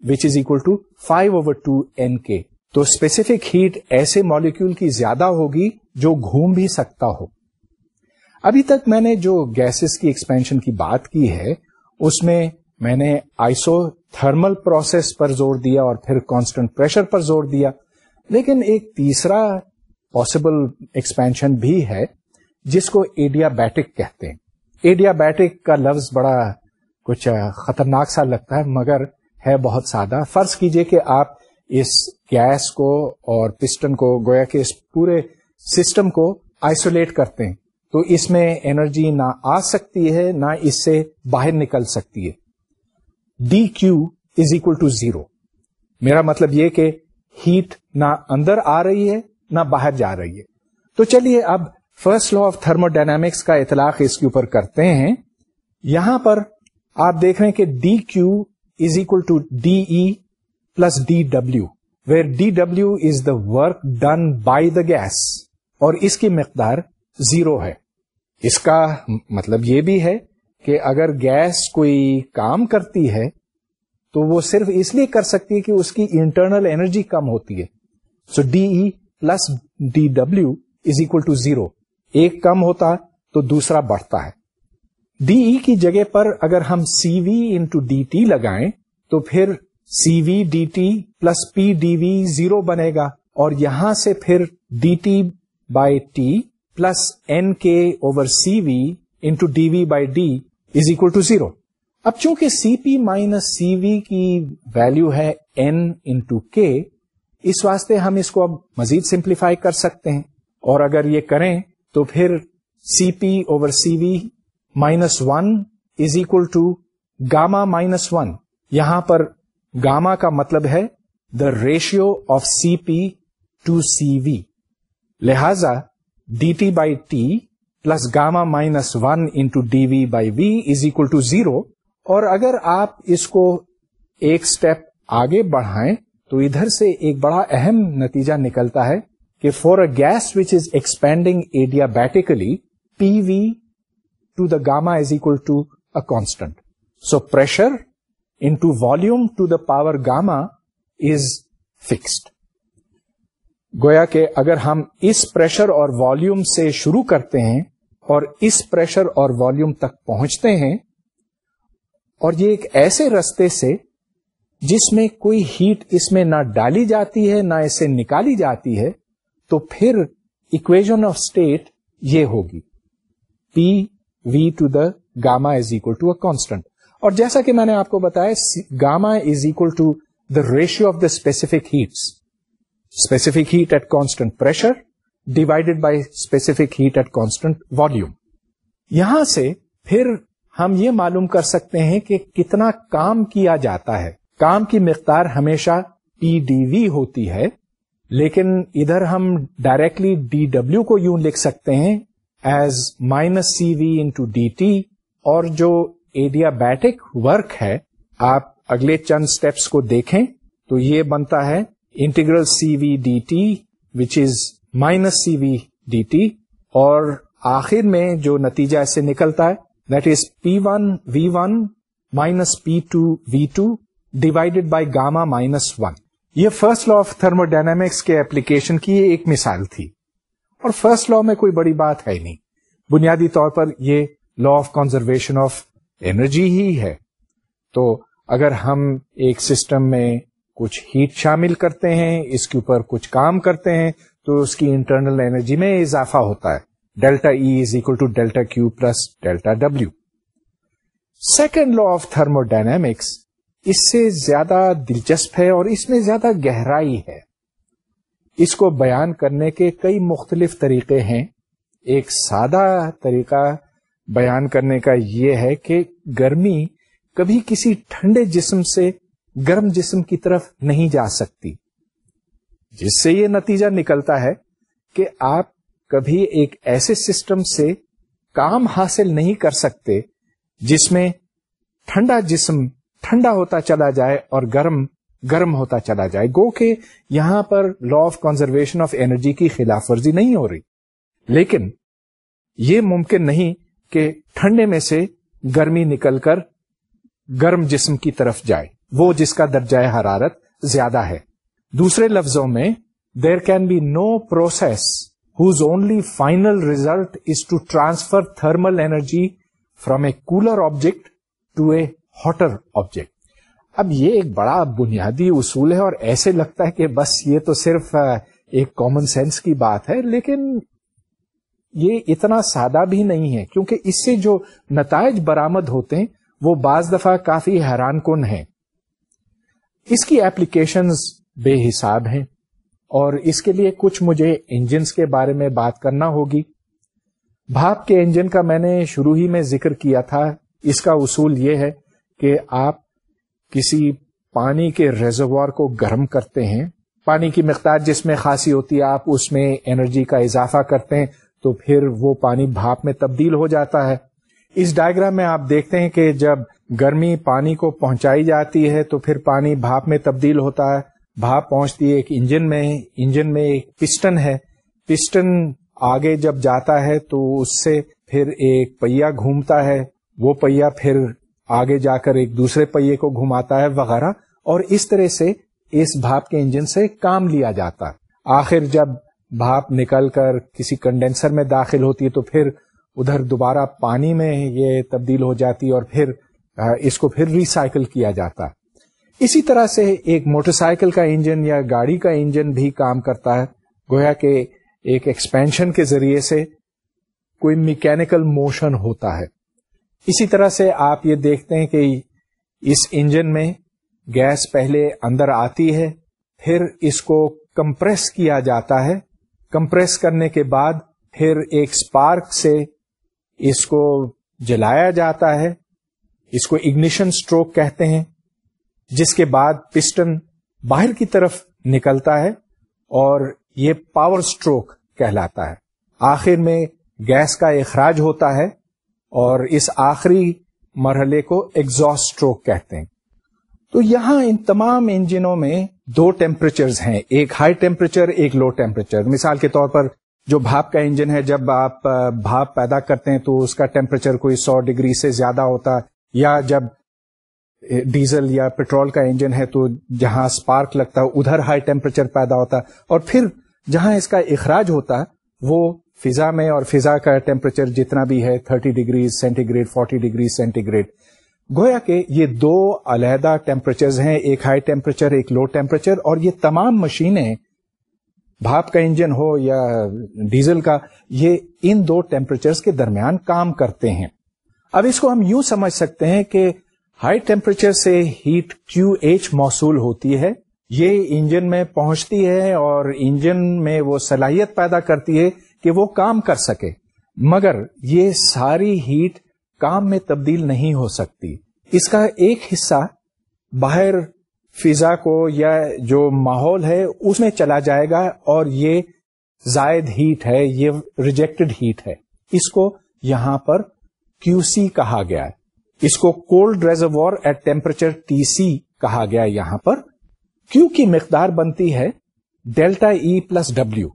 which is equal to 5/2 Nk. تو specific heat ایسے molecule کی زیادہ ہوگی جو گھوم بھی سکتا ہو. ابھی تک میں نے جو گیسز کی ایکسپینشن کی بات کی ہے اس میں نے آئسو تھرمل پروسیس پر زور دیا اور پھر کانسٹنٹ پریشر پر زور دیا. لیکن ایک تیسرا پاسبل ایکسپینشن بھی ہے جس کو ایڈیابیٹک کہتے ہیں. ایڈیابیٹک کا لفظ بڑا کچھ خطرناک سا لگتا ہے مگر ہے بہت سادہ. فرض کیجئے کہ آپ اس گیس کو اور پسٹن کو گویا کہ اس پورے سسٹم کو آئسولیٹ کرتے ہیں تو اس میں انرجی نہ آ سکتی ہے نہ اس سے باہر نکل سکتی ہے. dq is equal to 0. میرا مطلب یہ کہ ہیٹ نہ اندر آ رہی ہے نہ باہر جا رہی ہے. تو چلیے اب first law of thermo dynamics کا اطلاق اس کے اوپر کرتے ہیں. یہاں پر آپ دیکھ رہے ہیں کہ dq is equal to de plus dw, where dw is the work done by the gas اور اس کی مقدار 0 ہے. اس کا مطلب یہ بھی ہے کہ اگر گیس کوئی کام کرتی ہے تو وہ صرف اس لیے کر سکتی ہے کہ اس کی انٹرنل انرجی کم ہوتی ہے. سو dE plus dw is equal to 0. ایک کم ہوتا تو دوسرا بڑھتا ہے. dE کی جگہ پر اگر ہم cv into dt لگائیں تو پھر cv dt plus p dv 0 بنے گا اور یہاں سے پھر dt by t plus nk over cv into dv by d is equal to 0. اب چونکہ cp minus cv کی ویلیو ہے n into k اس واسطے ہم اس کو اب مزید سمپلیفائی کر سکتے ہیں اور اگر یہ کریں تو پھر cp over cv minus 1 is equal to gamma minus 1. یہاں پر گاما کا مطلب ہے the ratio of C P to C V. لہذا D T by T plus gamma minus 1 into D V by V is equal to 0. اور اگر آپ اس کو ایک اسٹیپ آگے بڑھائیں تو ادھر سے ایک بڑا اہم نتیجہ نکلتا ہے کہ for a gas which is expanding adiabatically P V to the gamma is equal to a constant. So pressure into volume to the power gamma is fixed. گویا کہ اگر ہم اس پریشر اور والیوم سے شروع کرتے ہیں اور اس پریشر اور والیوم تک پہنچتے ہیں اور یہ ایک ایسے رستے سے جس میں کوئی ہیٹ اس میں نہ ڈالی جاتی ہے نہ اسے نکالی جاتی ہے تو پھر اکویژن آف اسٹیٹ یہ ہوگی P V to the gamma is equal to a constant. اور جیسا کہ میں نے آپ کو بتایا gamma is equal to the ratio of the specific heats. Specific heat at constant pressure divided by specific heat at constant volume. یہاں سے پھر ہم یہ معلوم کر سکتے ہیں کہ کتنا کام کیا جاتا ہے. کام کی مقدار ہمیشہ پی ڈی وی ہوتی ہے لیکن ادھر ہم ڈائریکٹلی ڈی ڈبلو کو یوں لکھ سکتے ہیں ایز مائنس سی وی انٹو ڈی ٹی. اور جو ایڈیابیٹک ورک ہے آپ اگلے چند سٹیپس کو دیکھیں تو یہ بنتا ہے integral C V D T which is minus C V D T اور آخر میں جو نتیجہ اس سے نکلتا ہے that is P one V one minus P two V two divided by gamma minus 1. یہ first law of thermodynamics کے اپلیکیشن کی ایک مثال تھی اور فرسٹ لا میں کوئی بڑی بات ہے نہیں. بنیادی طور پر یہ law of conservation of energy ہی ہے. تو اگر ہم ایک سسٹم میں کچھ ہیٹ شامل کرتے ہیں اس کے اوپر کچھ کام کرتے ہیں تو اس کی انٹرنل انرجی میں اضافہ ہوتا ہے. Delta E is equal to delta Q plus delta W. Second law of thermodynamics اس سے زیادہ دلچسپ ہے اور اس میں زیادہ گہرائی ہے. اس کو بیان کرنے کے کئی مختلف طریقے ہیں. ایک سادہ طریقہ بیان کرنے کا یہ ہے کہ گرمی کبھی کسی ٹھنڈے جسم سے گرم جسم کی طرف نہیں جا سکتی، جس سے یہ نتیجہ نکلتا ہے کہ آپ کبھی ایک ایسے سسٹم سے کام حاصل نہیں کر سکتے جس میں ٹھنڈا جسم ٹھنڈا ہوتا چلا جائے اور گرم گرم ہوتا چلا جائے. گو کہ یہاں پر law of conservation of energy کی خلاف ورزی نہیں ہو رہی، لیکن یہ ممکن نہیں کہ ٹھنڈے میں سے گرمی نکل کر گرم جسم کی طرف جائے. وہ جس کا درجہ حرارت زیادہ ہے. دوسرے لفظوں میں there can be no process whose only final result is to transfer thermal energy from a cooler object to a hotter object. اب یہ ایک بڑا بنیادی اصول ہے اور ایسے لگتا ہے کہ بس یہ تو صرف ایک کامن سینس کی بات ہے، لیکن یہ اتنا سادہ بھی نہیں ہے، کیونکہ اس سے جو نتائج برآمد ہوتے ہیں وہ بعض دفعہ کافی حیران کن ہیں. اس کی ایپلیکیشنز بے حساب ہیں اور اس کے لیے کچھ مجھے انجنز کے بارے میں بات کرنا ہوگی. بھاپ کے انجن کا میں نے شروع ہی میں ذکر کیا تھا. اس کا اصول یہ ہے کہ آپ کسی پانی کے ریزروار کو گرم کرتے ہیں، پانی کی مقدار جس میں خاصی ہوتی ہے، آپ اس میں انرجی کا اضافہ کرتے ہیں تو پھر وہ پانی بھاپ میں تبدیل ہو جاتا ہے. اس ڈائیگرام میں آپ دیکھتے ہیں کہ جب گرمی پانی کو پہنچائی جاتی ہے تو پھر پانی بھاپ میں تبدیل ہوتا ہے. بھاپ پہنچتی ہے ایک انجن میں ایک پسٹن ہے. پسٹن آگے جب جاتا ہے تو اس سے پھر ایک پہیا گھومتا ہے، وہ پہیا پھر آگے جا کر ایک دوسرے پہیے کو گھماتا ہے وغیرہ، اور اس طرح سے اس بھاپ کے انجن سے کام لیا جاتا ہے. آخر جب بھاپ نکل کر کسی کنڈینسر میں داخل ہوتی ہے تو پھر ادھر دوبارہ پانی میں یہ تبدیل ہو جاتی ہے اور پھر اس کو پھر ریسائکل کیا جاتا ہے. اسی طرح سے ایک موٹر سائیکل کا انجن یا گاڑی کا انجن بھی کام کرتا ہے، گویا کہ ایک ایکسپینشن کے ذریعے سے کوئی میکینیکل موشن ہوتا ہے. اسی طرح سے آپ یہ دیکھتے ہیں کہ اس انجن میں گیس پہلے اندر آتی ہے، پھر اس کو کمپریس کیا جاتا ہے، کمپریس کرنے کے بعد پھر ایک سپارک سے اس کو جلایا جاتا ہے، اس کو اگنیشن سٹروک کہتے ہیں، جس کے بعد پسٹن باہر کی طرف نکلتا ہے اور یہ پاور سٹروک کہلاتا ہے. آخر میں گیس کا اخراج ہوتا ہے اور اس آخری مرحلے کو ایگزاسٹ سٹروک کہتے ہیں. تو یہاں ان تمام انجنوں میں دو ٹیمپریچرز ہیں، ایک ہائی ٹیمپریچر، ایک لو ٹیمپریچر. مثال کے طور پر جو بھاپ کا انجن ہے، جب آپ بھاپ پیدا کرتے ہیں تو اس کا ٹیمپریچر کوئی 100 ڈگری سے زیادہ ہوتا ہے، یا جب ڈیزل یا پیٹرول کا انجن ہے تو جہاں سپارک لگتا ہے ادھر ہائی ٹیمپریچر پیدا ہوتا ہے، اور پھر جہاں اس کا اخراج ہوتا ہے وہ فضا میں، اور فضا کا ٹیمپریچر جتنا بھی ہے 30 degree centigrade 40 degree centigrade. گویا کہ یہ دو علیحدہ ٹیمپریچرز ہیں، ایک ہائی ٹیمپریچر ایک لو ٹیمپریچر، اور یہ تمام مشینیں بھاپ کا انجن ہو یا ڈیزل کا، یہ ان دو ٹیمپریچرز کے درمیان کام کرتے ہیں. اب اس کو ہم یوں سمجھ سکتے ہیں کہ ہائی ٹیمپریچر سے ہیٹ QH موصول ہوتی ہے، یہ انجن میں پہنچتی ہے اور انجن میں وہ صلاحیت پیدا کرتی ہے کہ وہ کام کر سکے، مگر یہ ساری ہیٹ کام میں تبدیل نہیں ہو سکتی. اس کا ایک حصہ باہر فضا کو یا جو ماحول ہے اس میں چلا جائے گا، اور یہ زائد ہیٹ ہے، یہ ریجیکٹڈ ہیٹ ہے. اس کو یہاں پر QC کہا گیا ہے. اس کو کولڈ ریزروار ایٹ ٹیمپریچر TC کہا گیا ہے. یہاں پر Q کی مقدار بنتی ہے ڈیلٹا E پلس W،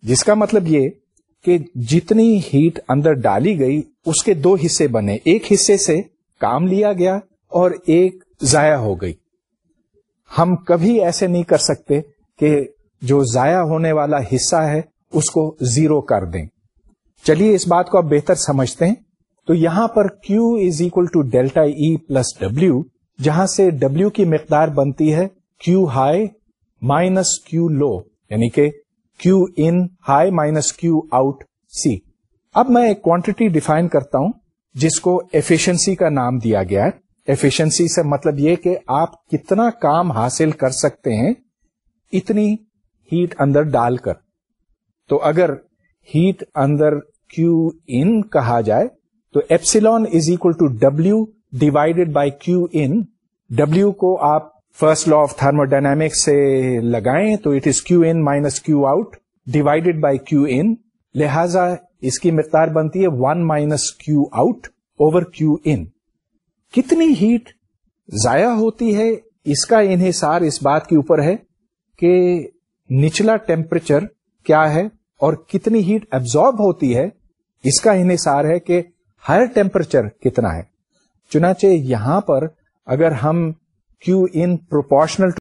جس کا مطلب یہ کہ جتنی ہیٹ اندر ڈالی گئی اس کے دو حصے بنے، ایک حصے سے کام لیا گیا اور ایک ضائع ہو گئی. ہم کبھی ایسے نہیں کر سکتے کہ جو ضائع ہونے والا حصہ ہے اس کو زیرو کر دیں. چلیے اس بات کو اب بہتر سمجھتے ہیں. تو یہاں پر Q is equal to delta E plus W، جہاں سے W کی مقدار بنتی ہے Q high minus Q low, یعنی کہ Q in high minus Q out C. اب میں ایک کوانٹٹی ڈیفائن کرتا ہوں جس کو ایفیشنسی کا نام دیا گیا ہے. ایفیشنسی سے مطلب یہ کہ آپ کتنا کام حاصل کر سکتے ہیں اتنی ہیٹ اندر ڈال کر. تو اگر ہیٹ اندر Q ان کہا جائے تو epsilon is equal to W divided by Q in. W کو آپ first law of thermodynamics سے لگائیں تو it is Q in minus Q out divided by Q in. لہذا اس کی مقدار بنتی ہے 1 minus Q out over Q in. کتنی ہیٹ ضائع ہوتی ہے اس کا انحصار اس بات کے اوپر ہے کہ نچلا ٹیمپریچر کیا ہے، اور کتنی ہیٹ ایبزارب ہوتی ہے اس کا انحصار ہے کہ ہائر ٹیمپریچر کتنا ہے. چنانچہ یہاں پر اگر ہم Q in proportional